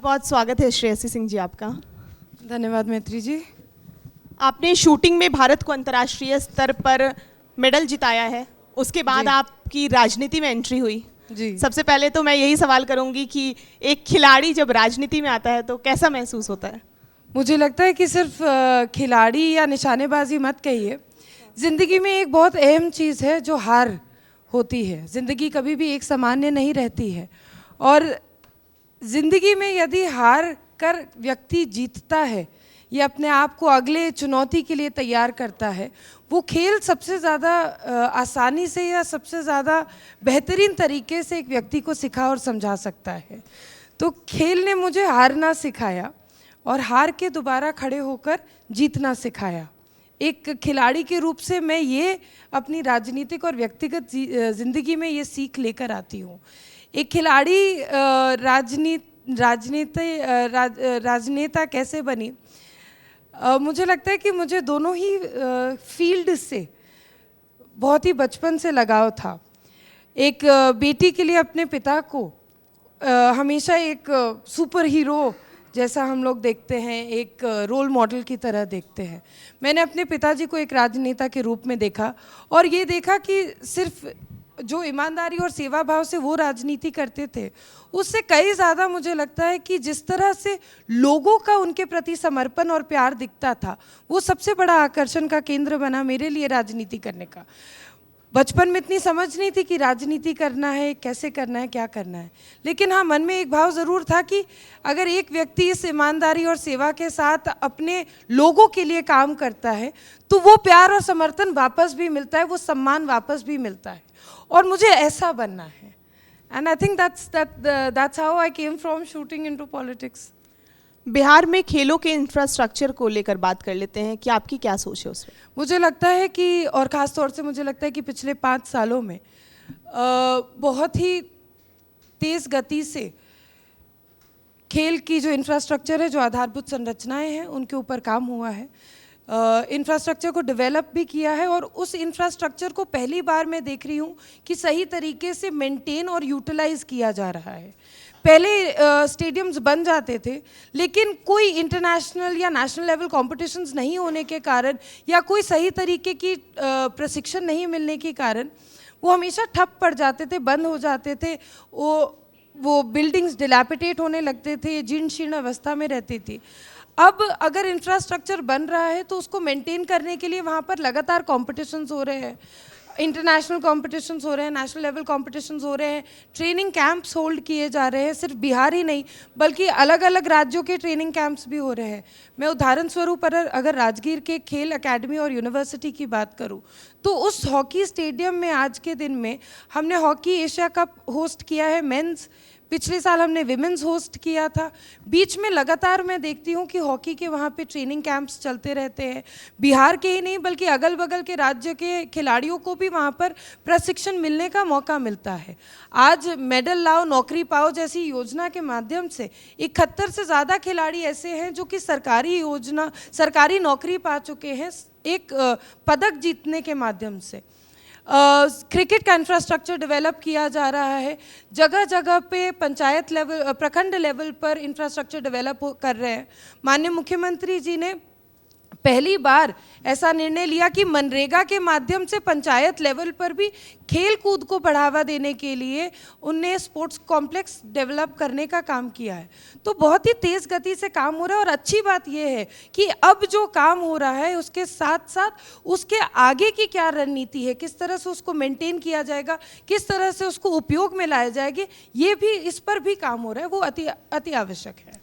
बहुत स्वागत है श्रेयसी सिंह जी आपका। धन्यवाद मैत्री जी। आपने शूटिंग में भारत को अंतर्राष्ट्रीय स्तर पर मेडल जिताया है, उसके बाद आपकी राजनीति में एंट्री हुई जी। सबसे पहले तो मैं यही सवाल करूंगी कि एक खिलाड़ी जब राजनीति में आता है तो कैसा महसूस होता है? मुझे लगता है कि सिर्फ खिलाड़ी या निशानेबाजी मत कहिए, ज़िंदगी में एक बहुत अहम चीज़ है जो हार होती है। ज़िंदगी कभी भी एक सामान्य नहीं रहती है और ज़िंदगी में यदि हार कर व्यक्ति जीतता है या अपने आप को अगले चुनौती के लिए तैयार करता है, वो खेल सबसे ज़्यादा आसानी से या सबसे ज़्यादा बेहतरीन तरीके से एक व्यक्ति को सिखा और समझा सकता है। तो खेल ने मुझे हारना सिखाया और हार के दोबारा खड़े होकर जीतना सिखाया। एक खिलाड़ी के रूप से मैं ये अपनी राजनीतिक और व्यक्तिगत ज़िंदगी में ये सीख लेकर आती हूँ। एक खिलाड़ी राजनेता कैसे बनी? मुझे लगता है कि मुझे दोनों ही फील्ड से बहुत ही बचपन से लगाव था। एक बेटी के लिए अपने पिता को हमेशा एक सुपर हीरो जैसा हम लोग देखते हैं, एक रोल मॉडल की तरह देखते हैं। मैंने अपने पिताजी को एक राजनेता के रूप में देखा और ये देखा कि सिर्फ जो ईमानदारी और सेवा भाव से वो राजनीति करते थे, उससे कई ज़्यादा मुझे लगता है कि जिस तरह से लोगों का उनके प्रति समर्पण और प्यार दिखता था, वो सबसे बड़ा आकर्षण का केंद्र बना मेरे लिए राजनीति करने का। बचपन में इतनी समझ नहीं थी कि राजनीति करना है, कैसे करना है, क्या करना है, लेकिन हाँ, मन में एक भाव ज़रूर था कि अगर एक व्यक्ति इस ईमानदारी और सेवा के साथ अपने लोगों के लिए काम करता है तो वो प्यार और समर्थन वापस भी मिलता है, वो सम्मान वापस भी मिलता है और मुझे ऐसा बनना है। And I think that's how I came from shooting into politics. Bihar में खेलों के इंफ्रास्ट्रक्चर को लेकर बात कर लेते हैं कि आपकी क्या सोच है उसमें? मुझे लगता है कि, और ख़ास तौर से मुझे लगता है कि पिछले 5 सालों में बहुत ही तेज़ गति से खेल की जो इंफ्रास्ट्रक्चर है, जो आधारभूत संरचनाएं हैं, उनके ऊपर काम हुआ है। इंफ्रास्ट्रक्चर को डेवलप भी किया है और उस इंफ्रास्ट्रक्चर को पहली बार मैं देख रही हूँ कि सही तरीके से मेंटेन और यूटिलाइज किया जा रहा है। पहले स्टेडियम्स बन जाते थे, लेकिन कोई इंटरनेशनल या नेशनल लेवल कॉम्पिटिशन्स नहीं होने के कारण या कोई सही तरीके की प्रशिक्षण नहीं मिलने के कारण वो हमेशा ठप पड़ जाते थे, बंद हो जाते थे। वो बिल्डिंग्स डिलैपिडेट होने लगते थे, जीर्ण शीर्ण अवस्था में रहती थी। अब अगर इंफ्रास्ट्रक्चर बन रहा है तो उसको मेंटेन करने के लिए वहाँ पर लगातार कॉम्पिटिशन्स हो रहे हैं, इंटरनेशनल कॉम्पिटिशन्स हो रहे हैं, नेशनल लेवल कॉम्पिटिशन्स हो रहे हैं, ट्रेनिंग कैंप्स होल्ड किए जा रहे हैं। सिर्फ बिहार ही नहीं बल्कि अलग अलग राज्यों के ट्रेनिंग कैंप्स भी हो रहे हैं। मैं उदाहरण स्वरूप अगर राजगीर के खेल अकेडमी और यूनिवर्सिटी की बात करूं तो उस हॉकी स्टेडियम में आज के दिन में हमने हॉकी एशिया कप होस्ट किया है मेंस, पिछले साल हमने विमेंस होस्ट किया था। बीच में लगातार मैं देखती हूँ कि हॉकी के वहाँ पे ट्रेनिंग कैंप्स चलते रहते हैं। बिहार के ही नहीं बल्कि अगल बगल के राज्य के खिलाड़ियों को भी वहाँ पर प्रशिक्षण मिलने का मौका मिलता है। आज मेडल लाओ नौकरी पाओ जैसी योजना के माध्यम से 71 से ज़्यादा खिलाड़ी ऐसे हैं जो कि सरकारी नौकरी पा चुके हैं एक पदक जीतने के माध्यम से। क्रिकेट का इंफ्रास्ट्रक्चर डेवलप किया जा रहा है, जगह जगह पे पंचायत लेवल, प्रखंड लेवल पर इंफ्रास्ट्रक्चर डेवलप कर रहे हैं। माननीय मुख्यमंत्री जी ने पहली बार ऐसा निर्णय लिया कि मनरेगा के माध्यम से पंचायत लेवल पर भी खेल कूद को बढ़ावा देने के लिए उनने स्पोर्ट्स कॉम्प्लेक्स डेवलप करने का काम किया है। तो बहुत ही तेज़ गति से काम हो रहा है और अच्छी बात यह है कि अब जो काम हो रहा है उसके साथ साथ उसके आगे की क्या रणनीति है, किस तरह से उसको मेंटेन किया जाएगा, किस तरह से उसको उपयोग में लाया जाएगा, ये भी, इस पर भी काम हो रहा है, वो अति आवश्यक है।